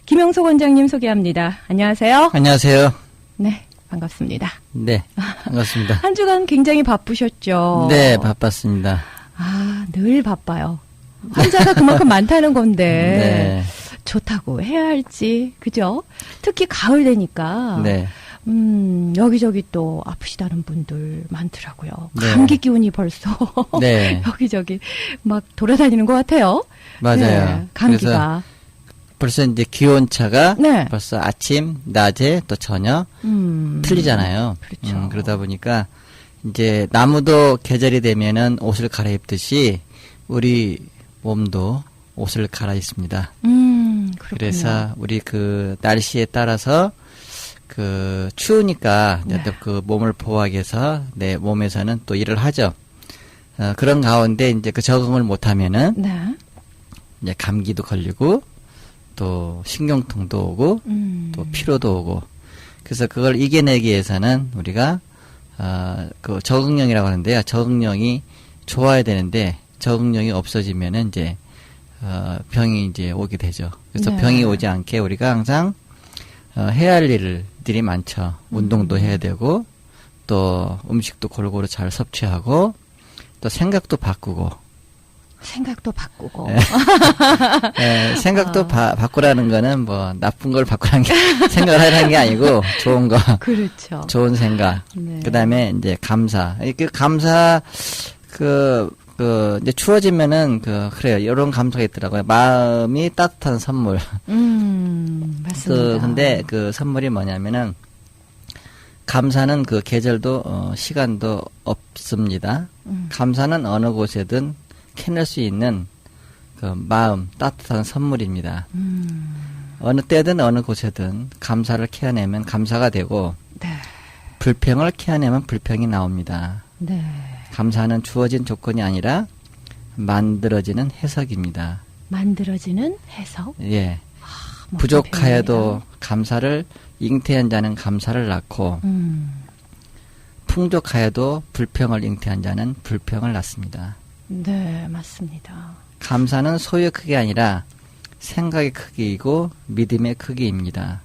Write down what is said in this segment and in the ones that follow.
김영석 원장님 소개합니다. 안녕하세요. 안녕하세요. 네, 반갑습니다. 네, 반갑습니다. 한 주간 굉장히 바쁘셨죠? 네, 바빴습니다. 아, 늘 바빠요. 환자가 그만큼 많다는 건데 네. 좋다고 해야 할지, 그죠? 특히 가을 되니까 네. 여기저기 또 아프시다는 분들 많더라고요. 네. 감기 기운이 벌써 네. 여기저기 막 돌아다니는 것 같아요. 맞아요. 네, 감기가. 벌써 이제 기온차가 네. 벌써 아침, 낮에 또 저녁 틀리잖아요. 그렇죠. 그러다 보니까 이제 나무도 계절이 되면은 옷을 갈아입듯이 우리 몸도 옷을 갈아입습니다. 그렇군요. 그래서 우리 그 날씨에 따라서 그 추우니까 네. 또 그 몸을 보호하기 위해서 내 몸에서는 또 일을 하죠. 그런 가운데 이제 그 적응을 못하면은 네. 이제 감기도 걸리고 또 신경통도 오고 또 피로도 오고 그래서 그걸 이겨내기 위해서는 우리가 그 적응력이라고 하는데요. 적응력이 좋아야 되는데 적응력이 없어지면은 이제 병이 이제 오게 되죠. 그래서 네. 병이 오지 않게 우리가 항상 해야 할 일들이 많죠. 운동도 해야 되고 또 음식도 골고루 잘 섭취하고 또 생각도 바꾸고 생각도 바꾸고. 네, 생각도 바꾸라는 거는 뭐 나쁜 걸 바꾸라는 게 생각을 하라는 게 아니고 좋은 거, 그렇죠. 좋은 생각. 네. 그다음에 이제 감사. 이렇게 감사 이제 추워지면은 그래요. 이런 감사가 있더라고요. 마음이 따뜻한 선물. 맞습니다. 근데 그 선물이 뭐냐면은 감사는 그 계절도 시간도 없습니다. 감사는 어느 곳에든 캐낼 수 있는 그 마음 따뜻한 선물입니다. 어느 때든 어느 곳에든 감사를 캐내면 감사가 되고 네. 불평을 캐내면 불평이 나옵니다. 네. 감사는 주어진 조건이 아니라 만들어지는 해석입니다. 만들어지는 해석. 예. 뭔가 부족하여도 감사를 잉태한 자는 감사를 낳고 풍족하여도 불평을 잉태한 자는 불평을 낳습니다. 네, 맞습니다. 감사는 소유의 크기가 아니라 생각의 크기이고 믿음의 크기입니다.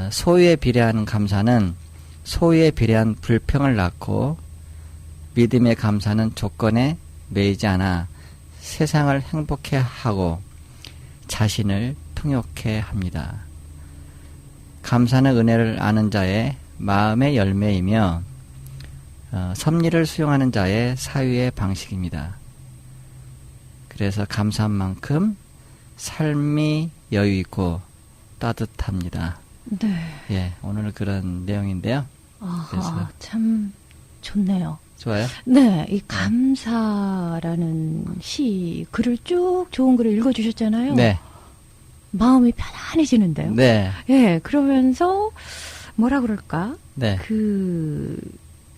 소유에 비례하는 감사는 소유에 비례한 불평을 낳고 믿음의 감사는 조건에 매이지 않아 세상을 행복해 하고 자신을 통역해 합니다. 감사는 은혜를 아는 자의 마음의 열매이며 섭리를 수용하는 자의 사유의 방식입니다. 그래서 감사한 만큼 삶이 여유 있고 따뜻합니다. 네. 예, 오늘 그런 내용인데요. 그래서 참 좋네요. 좋아요? 네, 이 감사라는 글을 쭉 좋은 글을 읽어주셨잖아요. 네. 마음이 편안해지는데요. 네. 예, 그러면서 뭐라 그럴까? 네. 그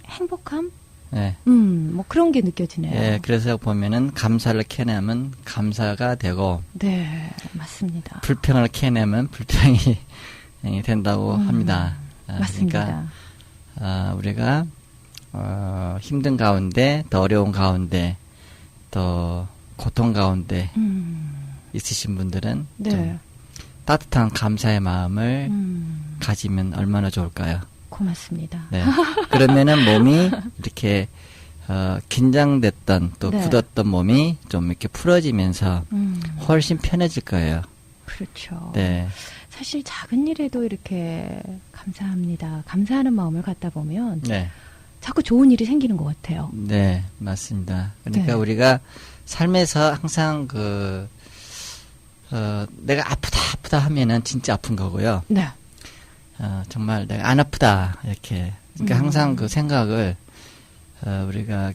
행복함? 네. 뭐 그런 게 느껴지네요. 예, 그래서 보면은 감사를 캐내면 감사가 되고 네, 맞습니다. 불평을 캐내면 불평이 된다고 합니다. 맞습니다. 그러니까 우리가 힘든 가운데 또 어려운 가운데 또 고통 가운데 있으신 분들은 네. 좀 따뜻한 감사의 마음을 가지면 얼마나 좋을까요? 고맙습니다. 네. 그러면은 몸이 이렇게 긴장됐던 또 네. 굳었던 몸이 좀 이렇게 풀어지면서 훨씬 편해질 거예요. 그렇죠. 네. 사실 작은 일에도 이렇게 감사합니다. 감사하는 마음을 갖다 보면 네. 자꾸 좋은 일이 생기는 것 같아요. 네, 맞습니다. 그러니까 네. 우리가 삶에서 항상 내가 아프다 하면은 진짜 아픈 거고요. 네. 정말 내가 안 아프다, 이렇게. 그러니까 항상 그 생각을, 우리가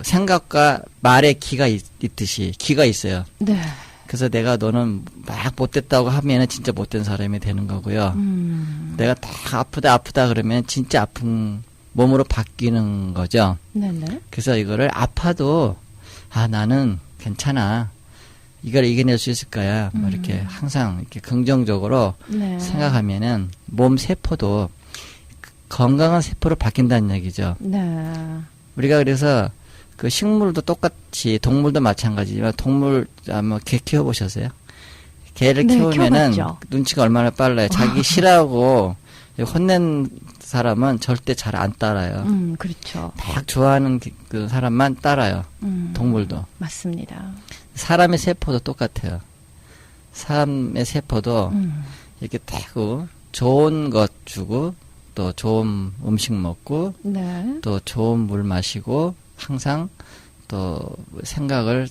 생각과 말의 기가 있듯이, 기가 있어요. 네. 그래서 내가 너는 막 못됐다고 하면은 진짜 못된 사람이 되는 거고요. 내가 다 아프다 그러면 진짜 아픈 몸으로 바뀌는 거죠. 네네. 그래서 이거를 아파도 나는 괜찮아. 이걸 이겨낼 수 있을 거야. 뭐 이렇게 항상 이렇게 긍정적으로 네. 생각하면은 몸 세포도 건강한 세포로 바뀐다는 얘기죠. 네. 우리가 그래서 그 식물도 똑같이 동물도 마찬가지지만 동물 개 키워보셨어요? 개를 네, 키우면은 키워봤죠. 눈치가 얼마나 빨라요. 자기 싫어하고 혼낸 사람은 절대 잘 안 따라요. 그렇죠. 막 좋아하는 그 사람만 따라요. 동물도. 맞습니다. 사람의 세포도 똑같아요. 사람의 세포도 이렇게 대고 좋은 것 주고 또 좋은 음식 먹고 네. 또 좋은 물 마시고 항상 또 생각을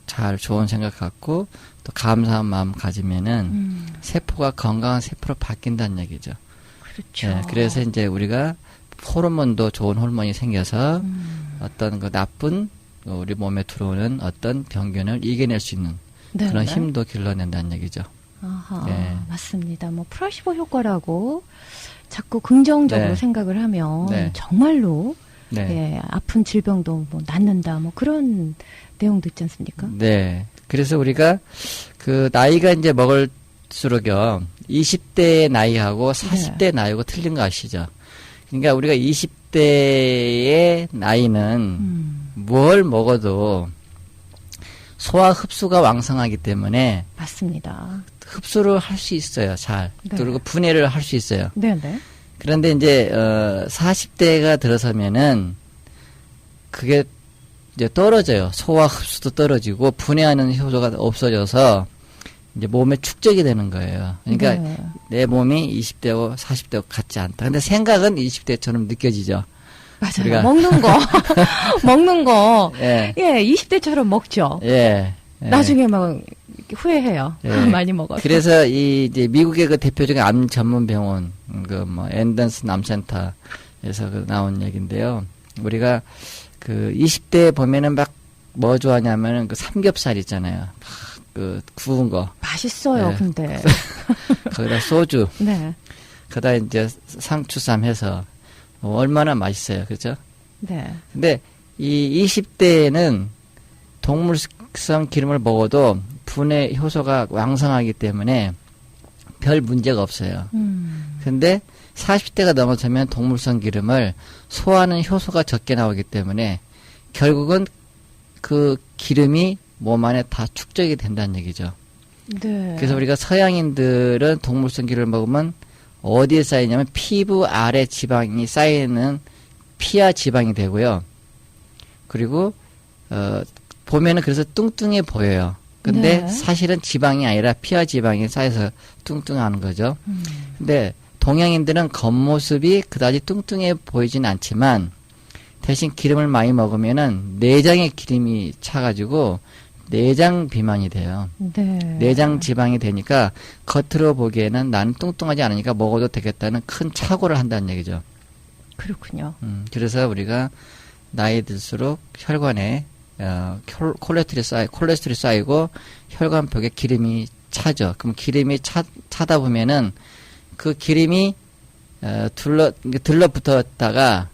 잘 좋은 생각 갖고 또 감사한 마음 가지면은 세포가 건강한 세포로 바뀐다는 얘기죠. 그렇죠. 네, 그래서 이제 우리가 호르몬도 좋은 호르몬이 생겨서 어떤 그 나쁜 우리 몸에 들어오는 어떤 병균을 이겨낼 수 있는 네, 그런 네. 힘도 길러낸다는 얘기죠. 아하, 네. 맞습니다. 뭐 플라시보 효과라고 자꾸 긍정적으로 네. 생각을 하면 네. 정말로 네. 예, 아픈 질병도 뭐 낫는다 뭐 그런 내용도 있지 않습니까? 네. 그래서 우리가 그 나이가 이제 먹을수록요, 20대의 나이하고 40대 나이하고 틀린 거 아시죠? 그러니까 우리가 20대의 나이는 뭘 먹어도 소화 흡수가 왕성하기 때문에 맞습니다. 흡수를 할 수 있어요, 잘. 네. 그리고 분해를 할 수 있어요. 네네. 그런데 이제 40대가 들어서면은 그게 이제 떨어져요. 소화 흡수도 떨어지고 분해하는 효소가 없어져서 이제 몸에 축적이 되는 거예요. 그러니까 네. 내 몸이 20대고 40대고 같지 않다. 근데 생각은 20대처럼 느껴지죠. 맞아요. 우리가 먹는 거 먹는 거 예. 예, 20대처럼 먹죠. 예. 예. 나중에 막 후회해요. 예. 많이 먹어서. 그래서 이 이제 미국의 그 대표적인 암 전문 병원 그 뭐 앤던슨 암센터에서 그 나온 얘기인데요. 우리가 그 20대 보면은 막 뭐 좋아하냐면은 그 삼겹살 있잖아요. 막 그 구운 거. 맛있어요, 네. 근데. 거기다 소주. 네. 거기다 이제 상추쌈 해서 얼마나 맛있어요. 그죠? 네. 근데 이 20대에는 동물성 기름을 먹어도 분해 효소가 왕성하기 때문에 별 문제가 없어요. 근데 40대가 넘어서면 동물성 기름을 소화하는 효소가 적게 나오기 때문에 결국은 그 기름이 몸 안에 다 축적이 된다는 얘기죠. 네. 그래서 우리가 서양인들은 동물성 기름을 먹으면 어디에 쌓이냐면 피부 아래 지방이 쌓이는 피하 지방이 되고요. 그리고 보면은 그래서 뚱뚱해 보여요. 근데 네. 사실은 지방이 아니라 피하 지방이 쌓여서 뚱뚱하는 거죠. 근데 동양인들은 겉모습이 그다지 뚱뚱해 보이진 않지만 대신 기름을 많이 먹으면은 내장에 기름이 차가지고 내장 비만이 돼요. 네. 내장 지방이 되니까 겉으로 보기에는 나는 뚱뚱하지 않으니까 먹어도 되겠다는 큰 착오를 한다는 얘기죠. 그렇군요. 그래서 우리가 나이 들수록 혈관에 콜레스테롤이 쌓이고 혈관벽에 기름이 차죠. 그럼 기름이 차다 보면은 그 기름이 들러붙었다가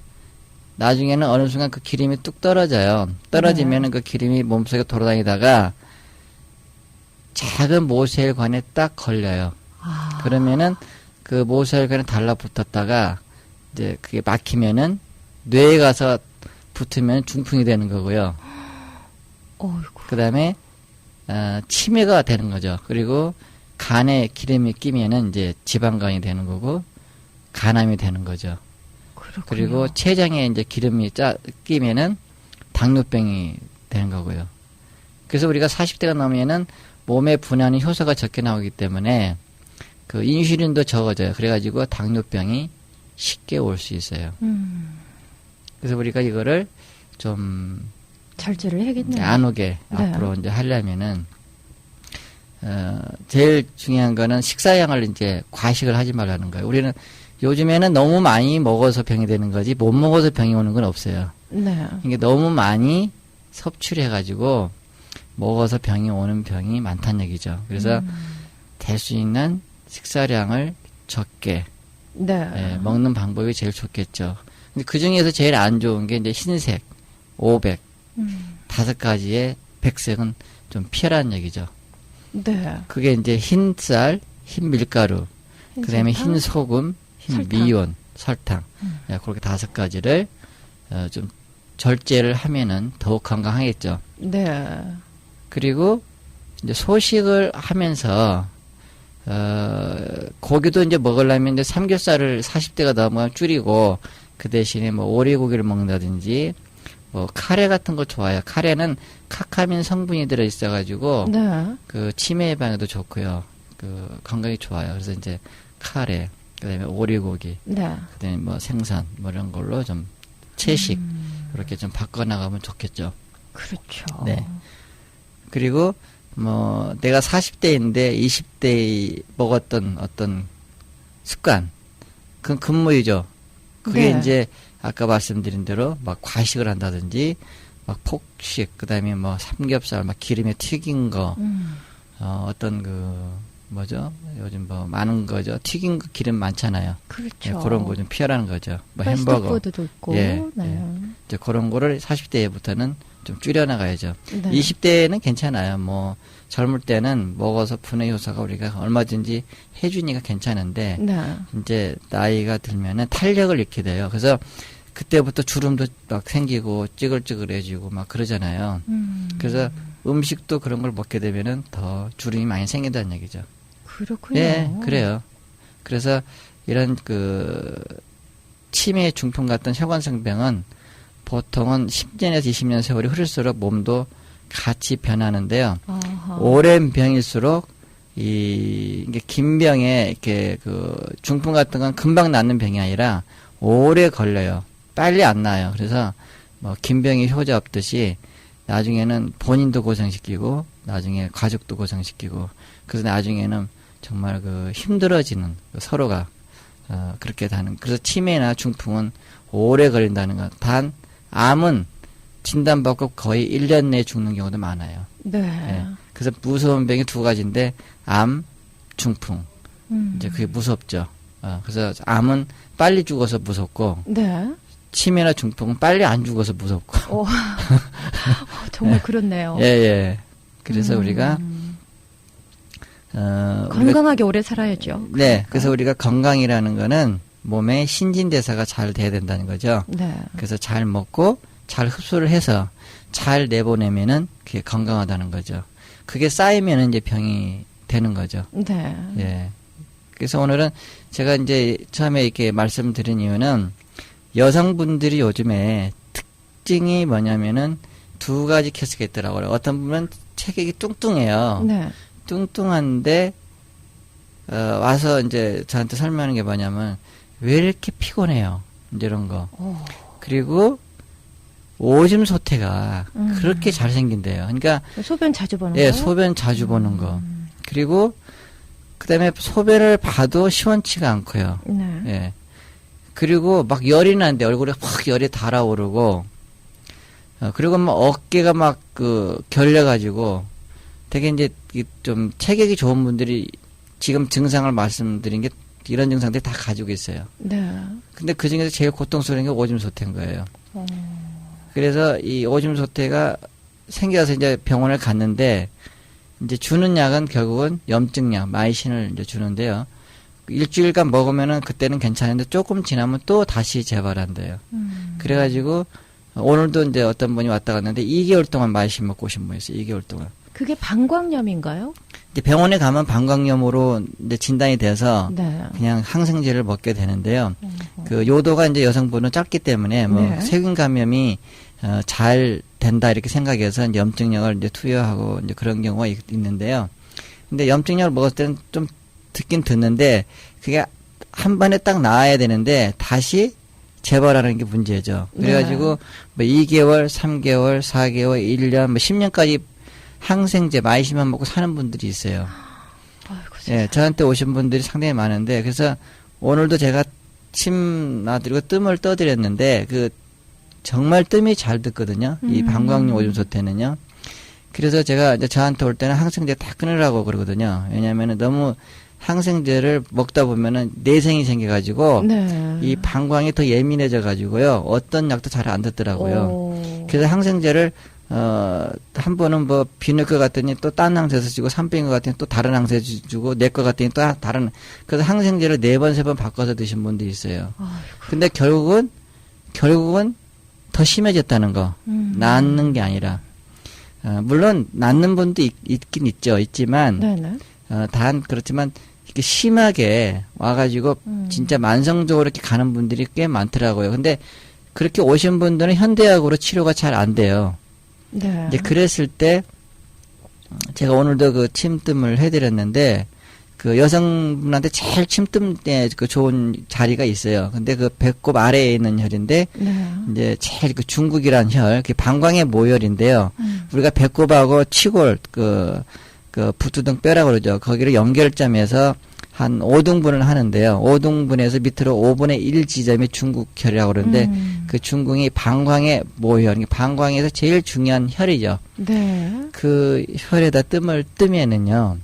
나중에는 어느 순간 그 기름이 뚝 떨어져요. 떨어지면은 그 기름이 몸속에 돌아다니다가 작은 모세혈관에 딱 걸려요. 아. 그러면은 그 모세혈관에 달라붙었다가 이제 그게 막히면은 뇌에 가서 붙으면 중풍이 되는 거고요. 어이구. 그 다음에 치매가 되는 거죠. 그리고 간에 기름이 끼면은 이제 지방간이 되는 거고 간암이 되는 거죠. 그렇군요. 그리고 췌장에 이제 기름이 끼면은 당뇨병이 되는 거고요. 그래서 우리가 40대가 넘으면은 몸에 분해하는 효소가 적게 나오기 때문에 그 인슐린도 적어져요. 그래가지고 당뇨병이 쉽게 올 수 있어요. 그래서 우리가 이거를 좀 절제를 해야겠네요. 안 오게 네. 앞으로 이제 하려면은 제일 중요한 거는 식사량을 이제 과식을 하지 말라는 거예요. 우리는 요즘에는 너무 많이 먹어서 병이 되는 거지 못 먹어서 병이 오는 건 없어요. 네. 이게 너무 많이 섭취를 해가지고 먹어서 병이 오는 병이 많다는 얘기죠. 그래서 될 수 있는 식사량을 적게 네. 먹는 방법이 제일 좋겠죠. 근데 그 중에서 제일 안 좋은 게 이제 흰색, 500, 5가지의 백색은 좀 피하라는 얘기죠. 네. 그게 이제 흰 쌀, 흰 밀가루, 그 다음에 설탕? 흰 소금, 흰 설탕. 미원, 설탕. 그렇게 5가지를 좀 절제를 하면은 더욱 건강하겠죠. 네. 그리고 이제 소식을 하면서 고기도 이제 먹으려면 이제 삼겹살을 40대가 넘으면 줄이고 그 대신에 뭐 오리고기를 먹는다든지 뭐 카레 같은 거 좋아요. 카레는 카카민 성분이 들어 있어가지고 네. 그 치매 예방에도 좋고요. 그 건강에 좋아요. 그래서 이제 카레, 그다음에 오리고기, 네. 그다음에 뭐 생선 뭐 이런 걸로 좀 채식 이렇게 좀 바꿔나가면 좋겠죠. 그렇죠. 네. 그리고 뭐 내가 40대인데 20대에 먹었던 어떤 습관, 그건 근무이죠. 그게 네. 이제 아까 말씀드린 대로 막 과식을 한다든지 막 폭식, 그다음에 뭐 삼겹살 막 기름에 튀긴 거, 어떤 그 뭐죠? 요즘 뭐 많은 거죠. 튀긴 거 기름 많잖아요. 그렇죠. 예, 그런 거 좀 피하라는 거죠. 뭐 햄버거. 패스트푸드도 있고. 예, 네. 예. 이제 그런 거를 40대부터는 좀 줄여나가야죠. 네. 20대는 괜찮아요. 뭐 젊을 때는 먹어서 분해 효소가 우리가 얼마든지 해주니까 괜찮은데 네. 이제 나이가 들면은 탄력을 잃게 돼요. 그래서 그때부터 주름도 막 생기고 찌글찌글해지고 막 그러잖아요. 그래서 음식도 그런 걸 먹게 되면은 더 주름이 많이 생긴다는 얘기죠. 그렇군요. 예, 그래요. 그래서 이런 그 치매 중풍 같은 혈관성 병은 보통은 10년에서 20년 세월이 흐를수록 몸도 같이 변하는데요. 아하. 오랜 병일수록 이게 긴 병에 이렇게 그 중풍 같은 건 금방 낫는 병이 아니라 오래 걸려요. 빨리 안 나요. 그래서 뭐 긴 병이 효자 없듯이 나중에는 본인도 고생시키고 나중에 가족도 고생시키고 그래서 나중에는 정말 그 힘들어지는 서로가 그렇게 다는. 그래서 치매나 중풍은 오래 걸린다는 것. 단 암은 진단받고 거의 1년 내에 죽는 경우도 많아요. 네. 예. 그래서 무서운 병이 두 가지인데 암, 중풍. 이제 그게 무섭죠. 그래서 암은 빨리 죽어서 무섭고 네. 치매나 중풍은 빨리 안 죽어서 무섭고. 정말 그렇네요. 예, 예. 그래서 우리가 건강하게 오래 살아야죠. 네. 그러니까. 그래서 우리가 건강이라는 거는 몸의 신진대사가 잘 돼야 된다는 거죠. 네. 그래서 잘 먹고 잘 흡수를 해서 잘 내보내면은 그게 건강하다는 거죠. 그게 쌓이면은 이제 병이 되는 거죠. 네. 예. 그래서 오늘은 제가 이제 처음에 이렇게 말씀드린 이유는 여성분들이 요즘에 특징이 뭐냐면은 두 가지 케이스가 있더라고요. 어떤 분은 체격이 뚱뚱해요. 네. 뚱뚱한데 와서 이제 저한테 설명하는 게 뭐냐면 왜 이렇게 피곤해요. 이제 이런 거. 그리고 오줌 소태가 그렇게 잘생긴대요. 그러니까 소변 자주 보는 예, 거? 소변 자주 보는 거. 그리고 그다음에 소변을 봐도 시원치가 않고요. 네. 예. 그리고 막 열이 나는데 얼굴에 확 열이 달아오르고 그리고 막 어깨가 막 그 결려가지고 되게 이제 좀 체격이 좋은 분들이 지금 증상을 말씀드린 게 이런 증상들이 다 가지고 있어요. 네. 근데 그 중에서 제일 고통스러운 게 오줌 소태인 거예요. 그래서 이 오줌 소태가 생겨서 이제 병원을 갔는데 이제 주는 약은 결국은 염증약, 마이신을 이제 주는데요. 일주일간 먹으면은 그때는 괜찮은데 조금 지나면 또 다시 재발한대요. 그래가지고 오늘도 이제 어떤 분이 왔다 갔는데 2개월 동안 마이신 먹고 오신 분이 있어요. 2개월 동안. 그게 방광염인가요? 이제 병원에 가면 방광염으로 이제 진단이 돼서 네. 그냥 항생제를 먹게 되는데요. 그 요도가 이제 여성분은 짧기 때문에 뭐 네. 세균 감염이 잘 된다 이렇게 생각해서 이제 염증약을 이제 투여하고 이제 그런 경우가 있는데요. 근데 염증약을 먹었을 때는 좀 듣긴 듣는데 그게 한 번에 딱 나와야 되는데 다시 재발하는 게 문제죠. 그래가지고 뭐 2개월, 3개월, 4개월, 1년, 뭐 10년까지 항생제 마이신만 먹고 사는 분들이 있어요. 아이고, 예, 저한테 오신 분들이 상당히 많은데 그래서 오늘도 제가 침 놔드리고 뜸을 떠드렸는데 그 정말 뜸이 잘 듣거든요. 이 방광염 오줌 소태는요. 그래서 제가 이제 저한테 올 때는 항생제 다 끊으라고 그러거든요. 왜냐면은 너무 항생제를 먹다 보면은 내생이 생겨가지고 네. 이 방광이 더 예민해져가지고요. 어떤 약도 잘 안 듣더라고요. 그래서 항생제를 한 번은 뭐 비누 것 같더니 또 딴 항생제 주고 산병인 것 같더니 또 다른 항생제 주고 내 것 같더니 또 다른 그래서 항생제를 4번 3번 바꿔서 드신 분들이 있어요. 아이고. 근데 결국은 더 심해졌다는 거. 낫는 게 아니라 물론 낫는 분도 있긴 있지만 네네. 단 그렇지만 이렇게 심하게 와가지고 진짜 만성적으로 이렇게 가는 분들이 꽤 많더라고요. 근데 그렇게 오신 분들은 현대약으로 치료가 잘 안 돼요. 네. 이제 그랬을 때 제가 오늘도 그 침뜸을 해드렸는데 그 여성분한테 제일 침뜸에 그 좋은 자리가 있어요. 근데 그 배꼽 아래에 있는 혈인데 네. 이제 제일 그 중국이란 혈, 그 방광의 모혈인데요. 우리가 배꼽하고 치골 그 부두등 뼈라고 그러죠. 거기를 연결점에서 한 5등분을 하는데요. 5등분에서 밑으로 5분의 1 지점이 중국혈이라고 그러는데 그 중궁이 방광의 모혈, 방광에서 제일 중요한 혈이죠. 네. 그 혈에다 뜸을 뜨면은요.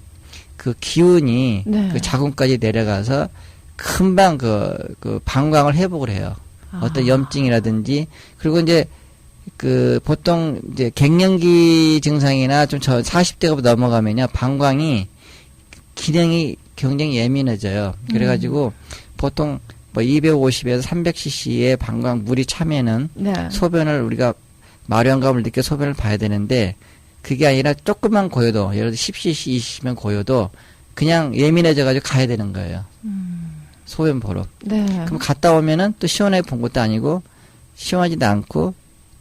그 기운이 네. 그 자궁까지 내려가서 금방 그 방광을 회복을 해요. 어떤 염증이라든지 그리고 이제 그 보통 이제 갱년기 증상이나 좀 40대가 넘어가면요 방광이 기능이 굉장히 예민해져요. 그래가지고 보통 뭐 250에서 300cc의 방광 물이 차면은 네. 소변을 우리가 마려움감을 느껴 소변을 봐야 되는데 그게 아니라 조금만 고여도 예를 들어 10cc, 20면 고여도 그냥 예민해져가지고 가야 되는 거예요. 소변 보러. 네. 그럼 갔다 오면은 또 시원하게 본 것도 아니고 시원하지도 않고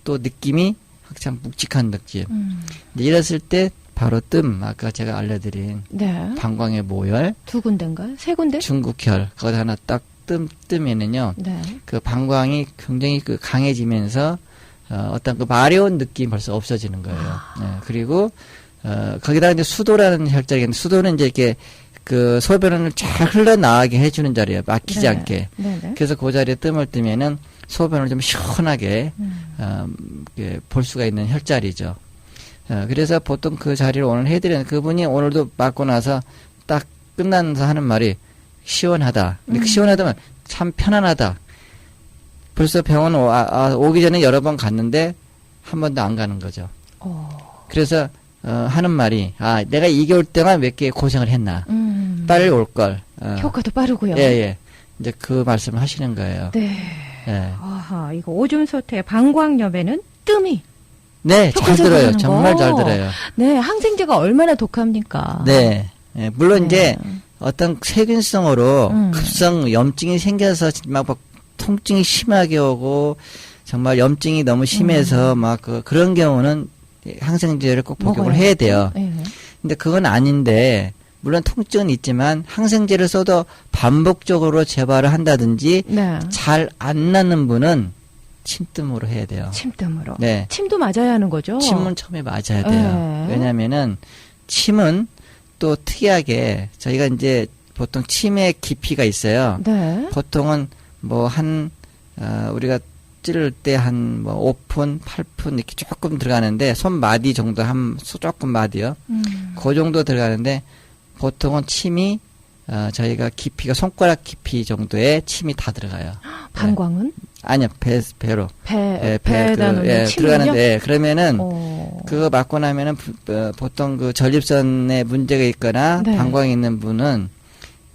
또 느낌이 확참 묵직한 느낌. 이랬을 때 바로 뜸 아까 제가 알려드린 네. 방광의 모혈 두 군데인가요? 세 군데? 중국혈 거기 하나 딱 뜨면은요 네. 그 방광이 굉장히 그 강해지면서 어떤 그 마려운 느낌 벌써 없어지는 거예요. 네, 그리고 거기다가 이제 수도라는 혈자리가 있는데 수도는 이제 이렇게 그 소변을 잘 흘러나가게 해주는 자리예요. 막히지 네. 않게. 네네. 그래서 그 자리에 뜸을 뜨면은 소변을 좀 시원하게 볼 수가 있는 혈자리죠. 그래서 보통 그 자리를 오늘 해드리는 그분이 오늘도 맞고 나서 딱 끝나면서 하는 말이 시원하다. 근데 그 시원하다면 참 편안하다. 벌써 병원 오기 전에 여러 번 갔는데 한 번도 안 가는 거죠. 그래서 하는 말이 내가 2개월 동안 몇 개 고생을 했나. 빨리 올 걸. 효과도 빠르고요. 예. 이제 그 말씀을 하시는 거예요. 네. 예. 아하, 이거 오줌 소태 방광염에는 뜸이. 네, 잘 들어요. 정말 잘 들어요. 네, 항생제가 얼마나 독합니까? 네. 예, 물론 네. 이제 어떤 세균성으로 급성 염증이 생겨서 막 통증이 심하게 오고 정말 염증이 너무 심해서 막 그런 경우는 항생제를 꼭 복용을 해야 돼요. 네. 근데 그건 아닌데 물론 통증은 있지만 항생제를 써도 반복적으로 재발을 한다든지 네. 잘 안 나는 분은 침뜸으로 해야 돼요. 침뜸으로. 네. 침도 맞아야 하는 거죠? 침은 처음에 맞아야 돼요. 네. 왜냐면은 침은 또 특이하게 저희가 이제 보통 침의 깊이가 있어요. 네. 보통은 뭐 우리가 찌를 때 한 뭐 5푼, 8푼 이렇게 조금 들어가는데 손마디 정도 조금 마디요. 그 정도 들어가는데 보통은 침이 저희가 깊이가 손가락 깊이 정도의 침이 다 들어가요. 방광은? 네. 아니요, 배로. 배에다 놓는 침이요? 들어가는데, 그러면은, 그거 맞고 나면은, 보통 그 전립선에 문제가 있거나, 네. 방광이 있는 분은,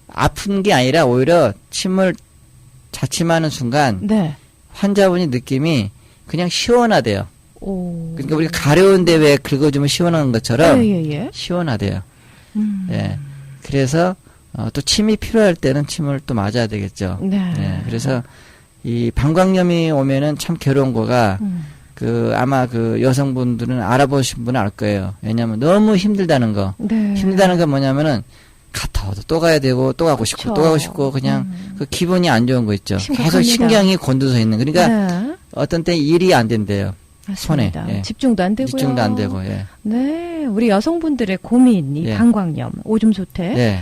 아픈 게 아니라 오히려 침을 자침하는 순간, 네. 환자분이 느낌이 그냥 시원하대요. 오. 그러니까 우리가 가려운데 왜 긁어주면 시원한 것처럼, 예. 시원하대요. 예. 그래서, 또 침이 필요할 때는 침을 또 맞아야 되겠죠. 네. 예. 그래서, 이 방광염이 오면은 참 괴로운 거가 아마 그 여성분들은 알아보신 분은 알 거예요. 왜냐하면 너무 힘들다는 거. 네. 힘들다는 건 뭐냐면은 갔다 와도 또 가야 되고 또 가고 싶고 그쵸. 또 가고 싶고 그냥 그 기분이 안 좋은 거 있죠. 심각합니다. 계속 신경이 곤두서 있는. 그러니까 네. 어떤 때 일이 안 된대요. 맞습니다. 손에. 예. 집중도 안 되고요. 집중도 안 되고. 예. 네. 우리 여성분들의 고민, 이 예. 방광염, 오줌 소태. 네.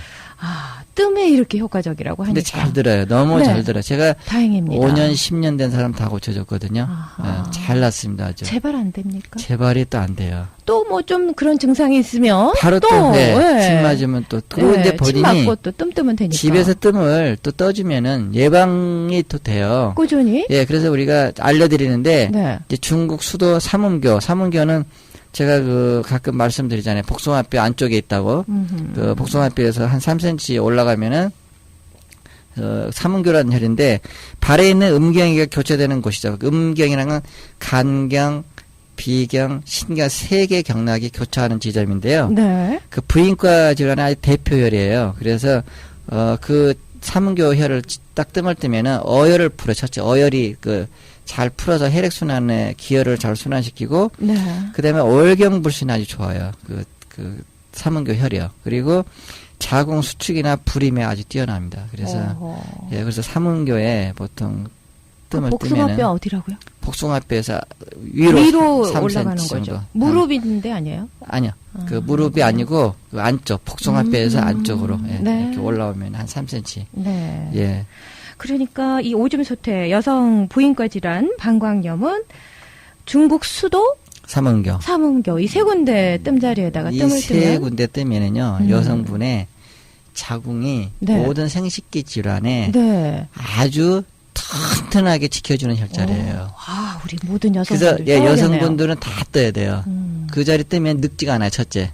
뜸에 이렇게 효과적이라고 하니까. 근데 잘 들어요. 너무 네. 잘 들어요. 제가 다행입니다. 5년, 10년 된 사람 다 고쳐줬거든요. 아하. 예, 잘 났습니다. 아주. 재발 안 됩니까? 재발이 또 안 돼요. 또 뭐 좀 그런 증상이 있으면 바로 또, 예. 침 맞으면 또, 그런데 침 본인이 맞고 또 뜸 뜨면 되니까. 집에서 뜸을 또 떠주면은 예방이 또 돼요. 꾸준히? 예, 그래서 우리가 알려드리는데, 네. 이제 중국 수도 삼음교는 제가 가끔 말씀드리잖아요. 복숭아뼈 안쪽에 있다고. 그 복숭아뼈에서 한 3cm 올라가면은, 삼음교라는 혈인데, 발에 있는 음경이가 교체되는 곳이죠. 음경이라는 건 간경, 비경, 신경 세 개 경락이 교차하는 지점인데요. 네. 그 부인과 질환의 대표혈이에요. 그래서 그 삼음교 혈을 딱 뜸을 뜨면은 어혈을 풀어 첫째 어혈이 그 잘 풀어서 혈액순환에 기혈을 잘 순환시키고 네. 그다음에 월경불순이 아주 좋아요. 그 삼음교 혈이요. 그리고 자궁 수축이나 불임에 아주 뛰어납니다. 그래서 예, 그래서 삼음교에 보통 뜸을 복숭아뼈 뜨면은 어디라고요? 복숭아뼈에서 위로 3cm 올라가는 정도. 거죠. 무릎인데 아니에요? 아니요. 그 무릎이 아니고 그 안쪽 복숭아뼈에서 안쪽으로 예, 네. 이렇게 올라오면 한 3cm. 네. 예. 그러니까 이 오줌 소태 여성 부인과 질환 방광염은 중국 수도 삼음교. 삼음교 이 세 군데 뜸자리에다가 이 뜸을 세 뜨면 군데 뜨면은요 여성분의 자궁이 네. 모든 생식기 질환에 네. 아주 튼튼하게 지켜주는 혈자리예요. 와, 우리 모든 그래서 여성분들 예, 떠오르네요. 여성분들은 다 떠야 돼요. 그 자리 뜨면 늙지가 않아요, 첫째.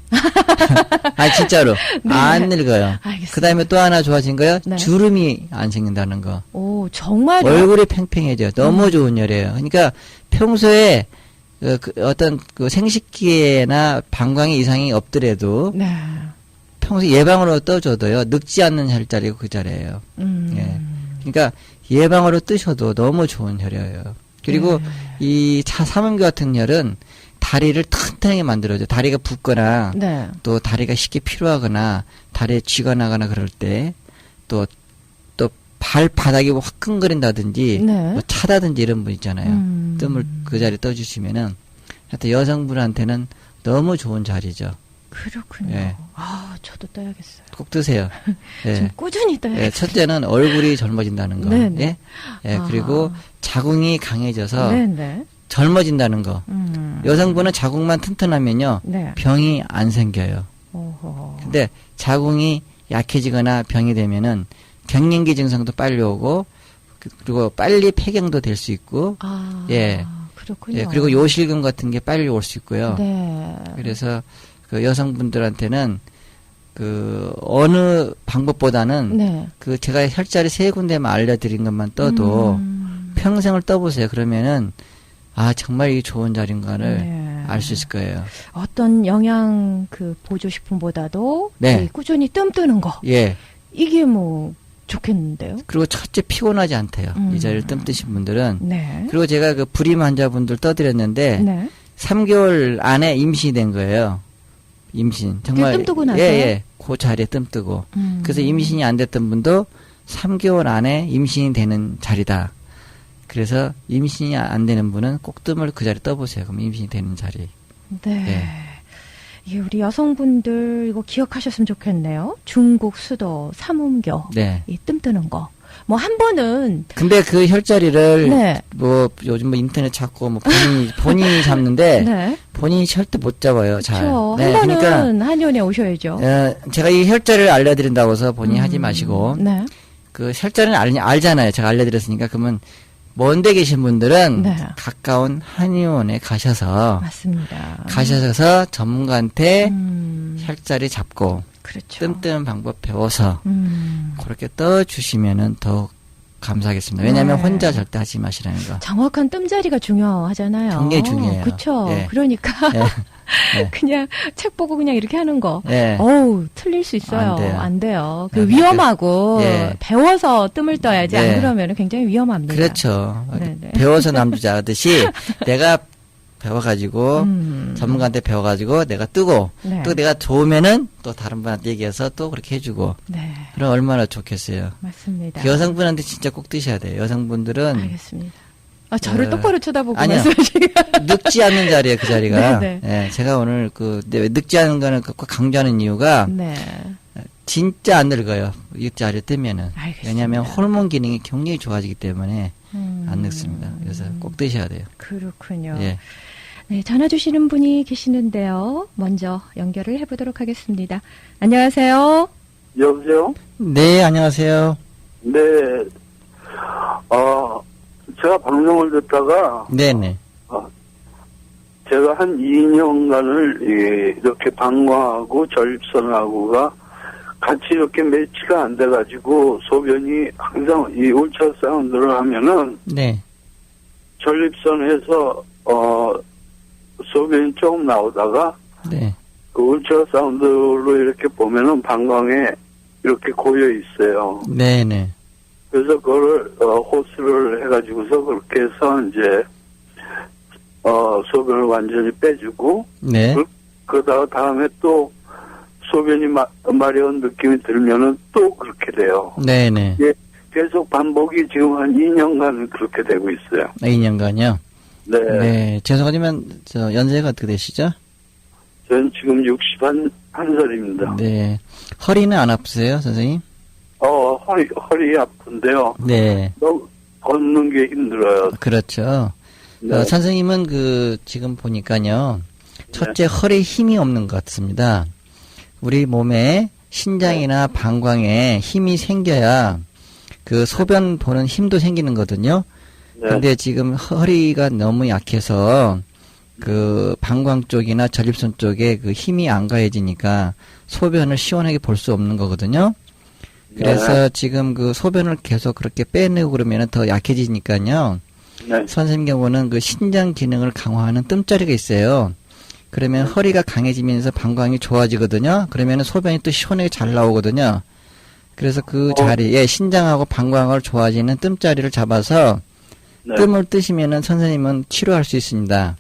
아니, 진짜로. 네. 안 늙어요. 알겠습니다. 그 다음에 또 하나 좋아진 거요? 네. 주름이 안 생긴다는 거. 오, 정말요? 얼굴이 팽팽해져요. 너무 좋은 열이에요. 그러니까 평소에 어떤 그 생식기나 방광에 이상이 없더라도 네. 평소 예방으로 떠줘도요, 늙지 않는 혈자리가 그 자리예요. 예. 그러니까 예방으로 뜨셔도 너무 좋은 혈이에요. 그리고 이 삼음교 같은 혈은 다리를 튼튼하게 만들어줘요. 다리가 붓거나 네. 또 다리가 쉽게 피로하거나 다리에 쥐가 나거나 그럴 때 또 발바닥이 화끈거린다든지 네. 뭐 차다든지 이런 분 있잖아요. 뜸을 그 자리에 떠주시면은 하여튼 여성분한테는 너무 좋은 자리죠. 그렇군요. 예. 아, 저도 떠야겠어요. 꼭 뜨세요. 예. 좀 꾸준히 떠야겠어요. 예, 첫째는 얼굴이 젊어진다는 거. 네네. 예? 예, 그리고 자궁이 강해져서 네네. 젊어진다는 거. 여성분은 자궁만 튼튼하면요. 네. 병이 안 생겨요. 오호. 근데 자궁이 약해지거나 병이 되면은 갱년기 증상도 빨리 오고 그리고 빨리 폐경도 될 수 있고 아, 예. 그렇군요. 예, 그리고 요실금 같은 게 빨리 올 수 있고요. 네. 그래서 그 여성분들한테는 그 어느 방법보다는 네. 그 제가 혈자리 세 군데만 알려드린 것만 떠도 평생을 떠보세요. 그러면은 아 정말 이 좋은 자리인가를 네. 알 수 있을 거예요. 어떤 영양 그 보조식품보다도 네. 이 꾸준히 뜸 뜨는 거 예. 이게 뭐 좋겠는데요? 그리고 첫째 피곤하지 않대요. 이 자리를 뜸 뜨신 분들은. 네. 그리고 제가 그 불임 환자분들 떠드렸는데 네. 3개월 안에 임신이 된 거예요. 임신. 정말 뜸 뜨고 나서? 예. 그 자리에 뜸 뜨고. 그래서 임신이 안 됐던 분도 3개월 안에 임신이 되는 자리다. 그래서 임신이 안 되는 분은 꼭 뜸을 그 자리에 떠보세요. 그럼 임신이 되는 자리. 네. 예. 예, 우리 여성분들 이거 기억하셨으면 좋겠네요. 중국 수도 삼음교 네. 이 뜸 뜨는 거. 뭐 한 번은 근데 그 혈자리를 네. 뭐 요즘 뭐 인터넷 찾고 뭐 본인이 잡는데 네. 본인이 절대 못 잡아요. 잘. 그렇죠. 네, 한 번은 그러니까 한의원에 오셔야죠. 제가 이 혈자리를 알려드린다고 해서 본인이 하지 마시고 네. 그 혈자리는 알잖아요. 제가 알려드렸으니까 그러면 먼데 계신 분들은 네. 가까운 한의원에 가셔서 맞습니다. 전문가한테 혈자리 잡고 그렇죠. 뜸 뜨는 방법 배워서 그렇게 떠주시면은 더욱 감사하겠습니다. 왜냐하면 네. 혼자 절대 하지 마시라는 거. 정확한 뜸자리가 중요하잖아요. 굉장히 중요해요. 그렇죠. 예. 그러니까 예. 그냥 책 보고 그냥 이렇게 하는 거. 예. 어우, 틀릴 수 있어요. 안 돼요. 그 네, 위험하고 예. 배워서 뜸을 떠야지 네. 안 그러면 굉장히 위험합니다. 그렇죠. 네네. 배워서 남주자 하듯이 내가 배워가지고 전문가한테 배워가지고 내가 뜨고 네. 또 내가 좋으면은 또 다른 분한테 얘기해서 또 그렇게 해주고 네. 그럼 얼마나 좋겠어요. 맞습니다. 그 여성분한테 진짜 꼭 뜨셔야 돼요. 여성분들은 알겠습니다. 아, 저를 똑바로 쳐다보고 아니요. 말씀하시면. 늙지 않는 자리에 그 자리가. 네네. 예, 제가 오늘 늙지 않는 거는 꼭 강조하는 이유가 네. 진짜 안 늙어요. 이 자리에 뜨면은. 알겠습니다. 왜냐하면 호르몬 기능이 굉장히 좋아지기 때문에 안 늙습니다. 그래서 꼭 뜨셔야 돼요. 그렇군요. 예. 네, 전화 주시는 분이 계시는데요. 먼저 연결을 해보도록 하겠습니다. 안녕하세요. 여보세요? 네, 안녕하세요. 네. 제가 방송을 듣다가, 네네. 제가 한 2년간을 이렇게 방광하고 전립선하고가 같이 이렇게 매치가 안 돼가지고 소변이 항상 이 울트라사운드를 하면은 네. 전립선에서, 소변이 조금 나오다가 네. 그 울트라사운드로 이렇게 보면은 방광에 이렇게 고여 있어요. 네네. 그래서 그거를 호스를 해가지고서 그렇게 해서 이제 소변을 완전히 빼주고 네. 그러다가 다음에 또 소변이 마려운 느낌이 들면은 또 그렇게 돼요. 네네. 예, 계속 반복이 지금 한 2년간 그렇게 되고 있어요. 2년간요? 네. 네. 죄송하지만, 연세가 어떻게 되시죠? 저는 지금 61살입니다. 네. 허리는 안 아프세요, 선생님? 허리 아픈데요. 네. 너무 걷는 게 힘들어요. 그렇죠. 네. 선생님은 지금 보니까요. 첫째, 허리에 힘이 없는 것 같습니다. 우리 몸에 신장이나 방광에 힘이 생겨야 그 소변 보는 힘도 생기는 거거든요. 네. 근데 지금 허리가 너무 약해서 그 방광 쪽이나 전립선 쪽에 그 힘이 안 가해지니까 소변을 시원하게 볼 수 없는 거거든요. 그래서 네. 지금 그 소변을 계속 그렇게 빼내고 그러면 더 약해지니까요. 네. 선생님 경우는 그 신장 기능을 강화하는 뜸자리가 있어요. 그러면 허리가 강해지면서 방광이 좋아지거든요. 그러면 소변이 또 시원하게 잘 나오거든요. 그래서 그 자리에 신장하고 방광을 좋아지는 뜸자리를 잡아서 네. 뜸을 뜨시면은 선생님은 치료할 수 있습니다.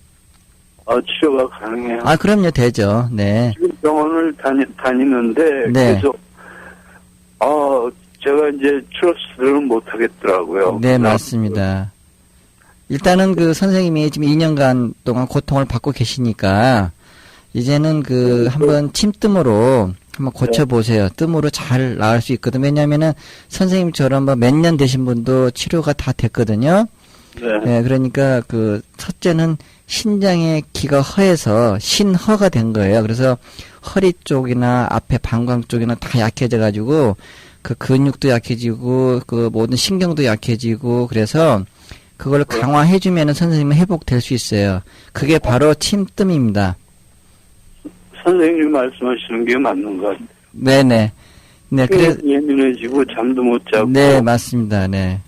치료가 가능해요. 아, 그럼요, 되죠. 네. 지금 병원을 다니는데 네. 계속 제가 이제 트러스를 못 하겠더라고요. 네, 맞습니다. 일단은 그 선생님이 지금 2년간 동안 고통을 받고 계시니까 이제는 한번 침뜸으로 한번 고쳐보세요. 뜸으로 잘 나을 수 있거든. 왜냐면은 선생님처럼 몇 년 되신 분도 치료가 다 됐거든요. 네. 네, 그러니까 첫째는 신장의 기가 허해서 신허가 된 거예요. 그래서 허리 쪽이나 앞에 방광 쪽이나 다 약해져가지고 그 근육도 약해지고 그 모든 신경도 약해지고 그래서 그걸 강화해주면은 선생님은 회복될 수 있어요. 그게 바로 침뜸입니다. 선생님 말씀하시는 게 맞는 것 같아요. 네네. 네, 그래서. 예민해지고 잠도 못 자고. 네, 맞습니다. 네.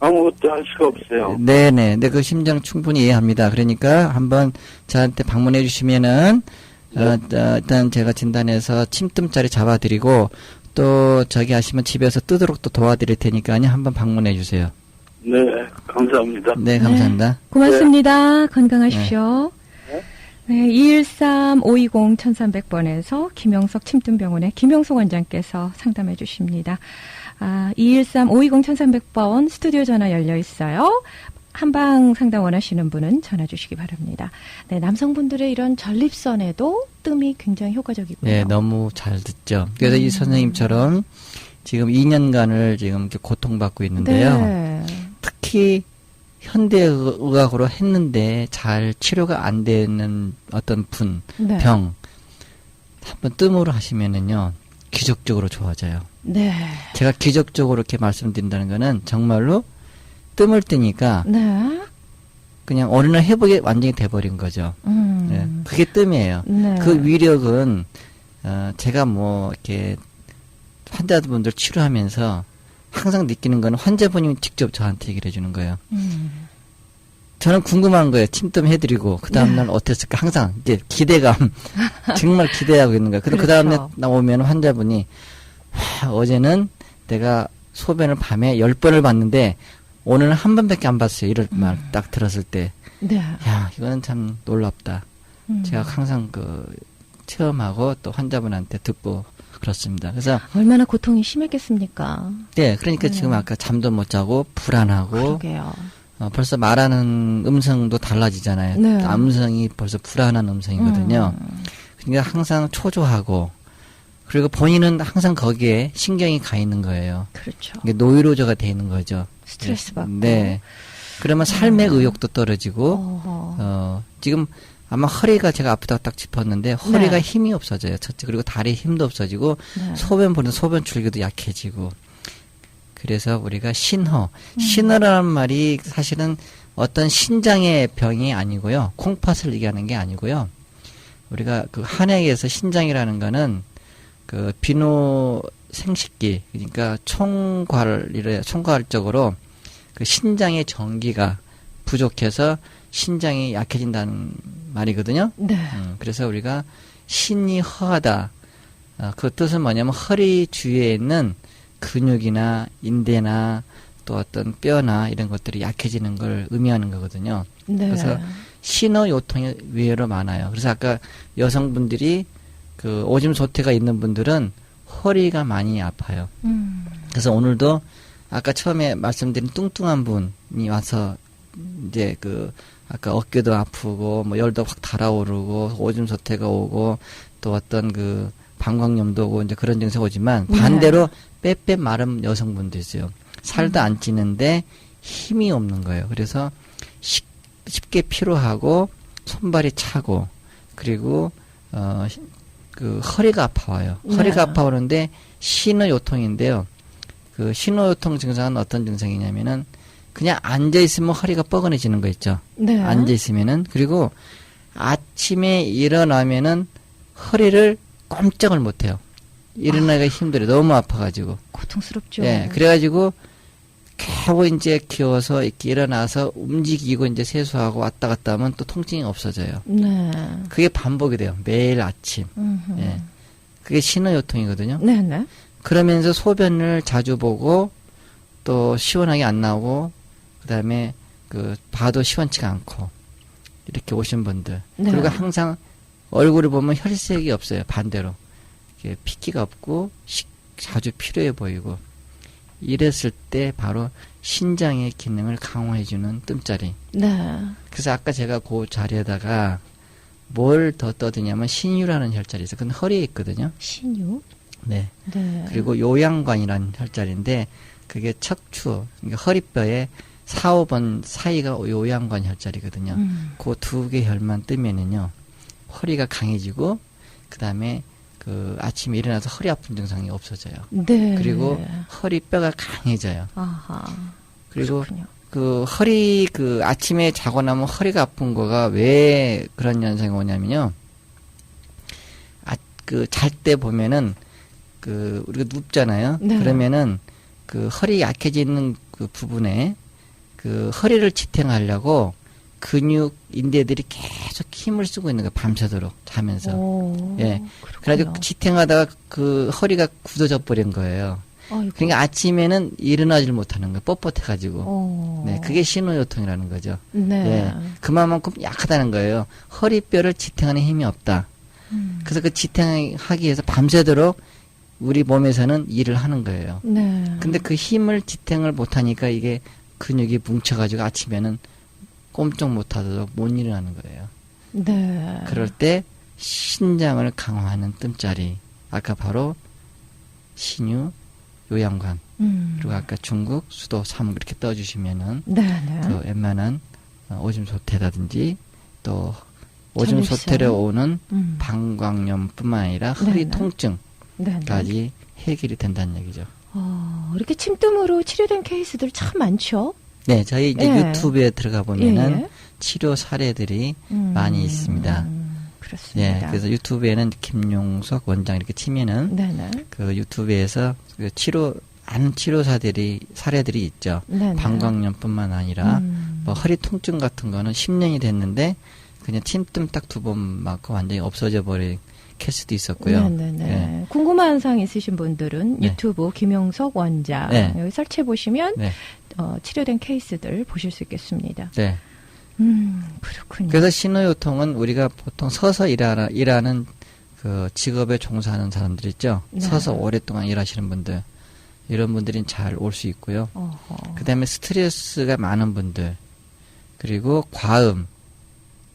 아무것도 할 수가 없어요. 네네. 네, 그 심정 충분히 이해합니다. 그러니까 한번 저한테 방문해 주시면은, 일단 제가 진단해서 침뜸자리 잡아드리고, 또 하시면 집에서 뜨도록 또 도와드릴 테니까요. 한번 방문해 주세요. 네, 감사합니다. 네, 감사합니다. 고맙습니다. 건강하십시오. 네, 213-520-1300번에서 김영석 침뜸병원의 김영석 원장께서 상담해 주십니다. 213-520-1300번 스튜디오 전화 열려 있어요. 한방 상담 원하시는 분은 전화 주시기 바랍니다. 네, 남성분들의 이런 전립선에도 뜸이 굉장히 효과적이고요. 네, 너무 잘 듣죠. 그래서 이 선생님처럼 지금 2년간을 지금 이렇게 고통받고 있는데요. 네. 특히 현대의학으로 했는데 잘 치료가 안 되는 어떤 네. 병, 한번 뜸으로 하시면은요, 기적적으로 좋아져요. 네. 제가 기적적으로 이렇게 말씀드린다는 거는 정말로 뜸을 뜨니까 네. 그냥 어느 날 회복이 완전히 돼버린 거죠. 네, 그게 뜸이에요. 네. 그 위력은, 제가 이렇게 환자분들 치료하면서 항상 느끼는 건 환자분이 직접 저한테 얘기를 해주는 거예요. 저는 궁금한 거예요. 침뜸 해드리고 그 다음날 어땠을까 항상 이제 기대감 정말 기대하고 있는 거예요. 그렇죠. 그 다음날 나오면 환자분이 어제는 내가 소변을 밤에 10번을 봤는데 오늘은 한 번밖에 안 봤어요. 이럴 말 딱 들었을 때 네. 야 이거는 참 놀랍다. 제가 항상 체험하고 또 환자분한테 듣고 그렇습니다. 그래서 얼마나 고통이 심했겠습니까? 네, 그러니까 지금 아까 잠도 못 자고 불안하고 그러게요. 벌써 말하는 음성도 달라지잖아요. 네. 음성이 벌써 불안한 음성이거든요. 그러니까 항상 초조하고 그리고 본인은 항상 거기에 신경이 가 있는 거예요. 그렇죠. 이게 노이로제가 돼 있는 거죠. 스트레스 받고. 네. 그러면 삶의 의욕도 떨어지고 지금 아마 허리가 제가 아프다고 딱 짚었는데 허리가 네. 힘이 없어져요. 첫째. 그리고 다리 힘도 없어지고 네. 소변 보는 소변 줄기도 약해지고 그래서 우리가 신허라는 말이 사실은 어떤 신장의 병이 아니고요. 콩팥을 얘기하는 게 아니고요. 우리가 그 한약에서 신장이라는 거는 그 비노 생식기 그러니까 총괄적으로 그 신장의 전기가 부족해서 신장이 약해진다는 말이거든요. 네. 그래서 우리가 신이 허하다. 그 뜻은 뭐냐면 허리 주위에 있는 근육이나 인대나 또 어떤 뼈나 이런 것들이 약해지는 걸 의미하는 거거든요. 네. 그래서 신호요통이 의외로 많아요. 그래서 아까 여성분들이 그 오줌 소태가 있는 분들은 허리가 많이 아파요. 그래서 오늘도 아까 처음에 말씀드린 뚱뚱한 분이 와서 이제 그 아까 어깨도 아프고 뭐 열도 확 달아오르고 오줌 소태가 오고 또 어떤 그 방광염도 오고 이제 그런 증세가 오지만 반대로 빼빼 마른 여성분도 있어요. 살도 안 찌는데 힘이 없는 거예요. 그래서 쉽게 피로하고 손발이 차고 그리고 그 허리가 아파와요. 허리가 아파오는데 신호요통인데요. 그 신호요통 증상은 어떤 증상이냐면은 그냥 앉아 있으면 허리가 뻐근해지는 거 있죠. 네. 앉아 있으면은 그리고 아침에 일어나면은 허리를 꼼짝을 못 해요. 일어나기가 힘들어요. 너무 아파가지고. 고통스럽죠. 예, 그래가지고 겨우 이제 기어서 이렇게 일어나서 움직이고 이제 세수하고 왔다 갔다 하면 또 통증이 없어져요. 네. 그게 반복이 돼요. 매일 아침. 예. 그게 신호요통이거든요. 네네. 그러면서 소변을 자주 보고 또 시원하게 안 나오고 그다음에 그 봐도 시원치가 않고 이렇게 오신 분들. 네. 그리고 항상 얼굴을 보면 혈색이 없어요. 반대로. 이렇게 핏기가 없고 자주 필요해 보이고 이랬을 때 바로 신장의 기능을 강화해주는 뜸자리. 네. 그래서 아까 제가 그 자리에다가 뭘 더 떠드냐면 신유라는 혈자리 있어요. 그건 허리에 있거든요. 신유. 네. 네. 그리고 요양관이라는 혈자리인데 그게 척추, 그러니까 허리뼈에 4, 5번 사이가 요양관 혈자리거든요. 그 두 개 혈만 뜨면은요 허리가 강해지고 그 다음에 그 아침에 일어나서 허리 아픈 증상이 없어져요. 네. 그리고 허리뼈가 강해져요. 아하. 그리고 그렇군요. 그 허리 그 아침에 자고 나면 허리가 아픈 거가 왜 그런 현상이 오냐면요. 그 잘 때 보면은 그 우리가 눕잖아요. 네. 그러면은 그 허리 약해지는 그 부분에 그 허리를 지탱하려고 근육 인대들이 계속 힘을 쓰고 있는 거예요. 밤새도록 자면서. 오, 예. 그렇군요. 그래가지고 지탱하다가 그 허리가 굳어져 버린 거예요. 아이고. 그러니까 아침에는 일어나질 못하는 거예요. 뻣뻣해가지고. 오. 네, 그게 신호요통이라는 거죠. 네. 예. 그만큼 약하다는 거예요. 허리뼈를 지탱하는 힘이 없다. 그래서 그 지탱하기 위해서 밤새도록 우리 몸에서는 일을 하는 거예요. 네. 근데 그 힘을 지탱을 못하니까 이게 근육이 뭉쳐가지고 아침에는 꼼짝 못하도록 못 일어나는 거예요. 네. 그럴 때 신장을 강화하는 뜸자리. 아까 바로 신유, 요양관. 그리고 아까 중국, 수도, 삼 이렇게 떠주시면은 네네. 그 웬만한 오줌 소태라든지 또 오줌 전립선. 소태로 오는 방광염뿐만 아니라 허리 네네. 통증까지 네네. 해결이 된다는 얘기죠. 이렇게 침뜸으로 치료된 케이스들 참 많죠? 네, 저희 이제 예. 유튜브에 들어가 보면은 예. 치료 사례들이 많이 있습니다. 그렇습니다. 네, 그래서 유튜브에는 김용석 원장 이렇게 치면은 네네. 그 유튜브에서 그 사례들이 있죠. 네네. 방광염뿐만 아니라 뭐 허리 통증 같은 거는 10년이 됐는데 그냥 침뜸 딱 2번 맞고 완전히 없어져 버린 케이스도 있었고요. 네네네. 네. 궁금한 사항 있으신 분들은 네. 유튜브 김용석 원장 네. 여기 설치해 보시면 네. 치료된 케이스들 보실 수 있겠습니다. 네. 그렇군요. 그래서 신호요통은 우리가 보통 서서 일하는 그 직업에 종사하는 사람들 있죠. 네. 서서 오랫동안 일하시는 분들 이런 분들이 잘 올 수 있고요. 어허. 그다음에 스트레스가 많은 분들 그리고 과음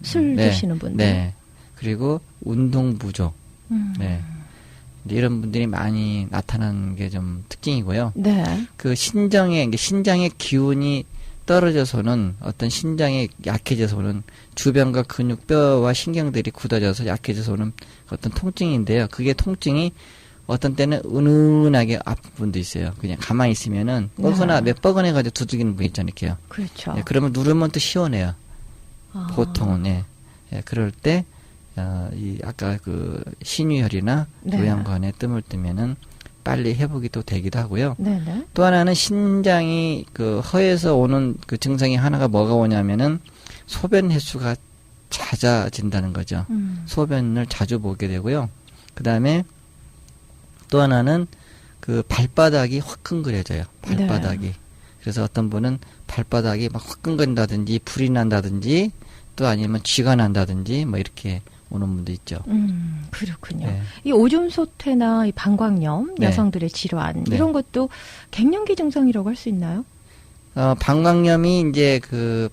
술 네. 드시는 분들. 네. 그리고 운동 부족. 네. 이런 분들이 많이 나타나는 게 좀 특징이고요. 네. 그 신장의 기운이 떨어져서는 어떤 신장이 약해져서는 주변과 근육, 뼈와 신경들이 굳어져서 약해져서는 어떤 통증인데요. 그게 통증이 어떤 때는 은은하게 아픈 분도 있어요. 그냥 가만히 있으면은 뻐근해가지고 두들기는 분 있잖아요. 이렇게요. 그렇죠. 네, 그러면 누르면 또 시원해요. 아. 보통은, 예. 예, 그럴 때, 아까 그 신유혈이나 네. 요양관에 뜸을 뜨면은 빨리 회복이 또 되기도 하고요. 네네. 또 하나는 신장이 그 허에서 오는 그 증상이 하나가 뭐가 오냐면은 소변 횟수가 잦아진다는 거죠. 소변을 자주 보게 되고요. 그 다음에 또 하나는 그 발바닥이 화끈거려져요. 발바닥이. 네. 그래서 어떤 분은 발바닥이 막 화끈거린다든지 불이 난다든지 또 아니면 쥐가 난다든지 뭐 이렇게 오는 분도 있죠. 그렇군요. 네. 이 오존소태나 이 방광염, 네. 여성들의 질환 네. 이런 것도 갱년기 증상이라고 할 수 있나요? 방광염이 이제 그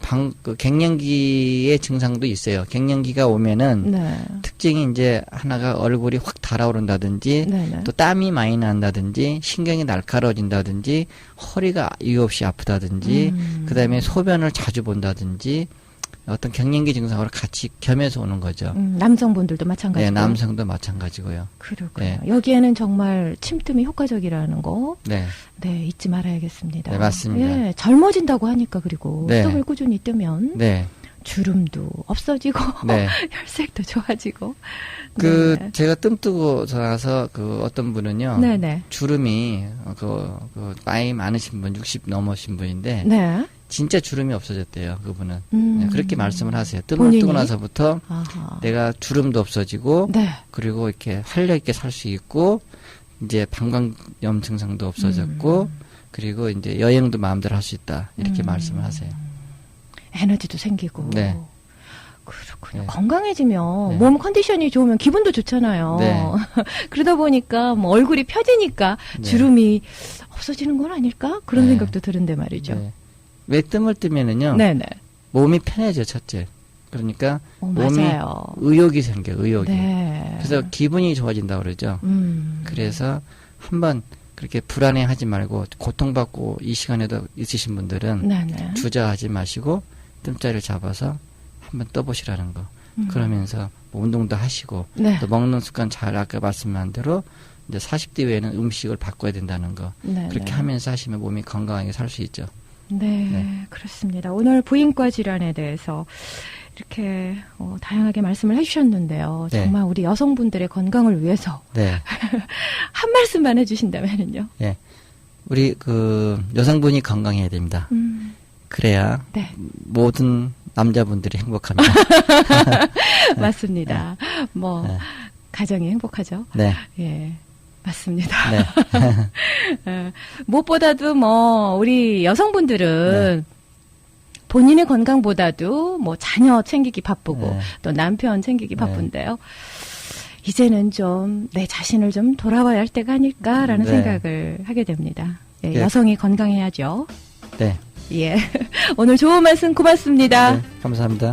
갱년기의 증상도 있어요. 갱년기가 오면은 네. 특징이 이제 하나가 얼굴이 확 달아오른다든지 네네. 또 땀이 많이 난다든지 신경이 날카로워진다든지 허리가 이유 없이 아프다든지 그다음에 소변을 자주 본다든지 어떤 갱년기 증상으로 같이 겸해서 오는 거죠. 남성분들도 마찬가지고. 네, 남성도 마찬가지고요. 그렇군요. 네. 여기에는 정말 침뜸이 효과적이라는 거. 네. 네, 잊지 말아야겠습니다. 네, 맞습니다. 예, 젊어진다고 하니까 그리고 네. 땀을 꾸준히 뜨면 네. 주름도 없어지고 네. 혈색도 좋아지고. 그 제가 뜸 뜨고 나서 그 어떤 분은요. 네네. 주름이 나이 많으신 분, 60 넘으신 분인데 네. 진짜 주름이 없어졌대요. 그분은. 네, 그렇게 말씀을 하세요. 뜸을 본인이? 뜨고 나서부터 아하. 내가 주름도 없어지고 네. 그리고 이렇게 활력 있게 살 수 있고 이제 방광염 증상도 없어졌고 그리고 이제 여행도 마음대로 할 수 있다. 이렇게 말씀을 하세요. 에너지도 생기고. 네. 그렇군요. 네. 건강해지면 네. 몸 컨디션이 좋으면 기분도 좋잖아요. 네. 그러다 보니까 뭐 얼굴이 펴지니까 네. 주름이 없어지는 건 아닐까? 그런 네. 생각도 드는데 말이죠. 네. 왜 뜸을 뜨면은요. 네네. 몸이 편해져, 첫째. 그러니까 몸이 맞아요. 의욕이 생겨, 의욕이. 네. 그래서 기분이 좋아진다고 그러죠. 그래서 한번 그렇게 불안해하지 말고 고통받고 이 시간에도 있으신 분들은 네네. 주저하지 마시고 뜸자리를 잡아서 한번 떠보시라는 거. 그러면서 뭐 운동도 하시고 네. 또 먹는 습관 잘 아까 말씀한 대로 이제 40대 이후에는 음식을 바꿔야 된다는 거. 네네. 그렇게 하면서 하시면 몸이 건강하게 살 수 있죠. 네, 네. 그렇습니다. 오늘 부인과 질환에 대해서 이렇게 다양하게 말씀을 해주셨는데요. 네. 정말 우리 여성분들의 건강을 위해서 네. 한 말씀만 해주신다면요. 예. 우리 그 여성분이 건강해야 됩니다. 그래야 네. 모든 남자분들이 행복합니다. 맞습니다. 뭐 네. 가정이 행복하죠. 네. 예. 맞습니다. 네. 무엇보다도 뭐 우리 여성분들은 본인의 건강보다도 뭐 자녀 챙기기 바쁘고 네. 또 남편 챙기기 네. 바쁜데요. 이제는 좀 내 자신을 좀 돌아봐야 할 때가 아닐까라는 네. 생각을 하게 됩니다. 예, 예. 여성이 건강해야죠. 네. 예. 오늘 좋은 말씀 고맙습니다. 네. 감사합니다.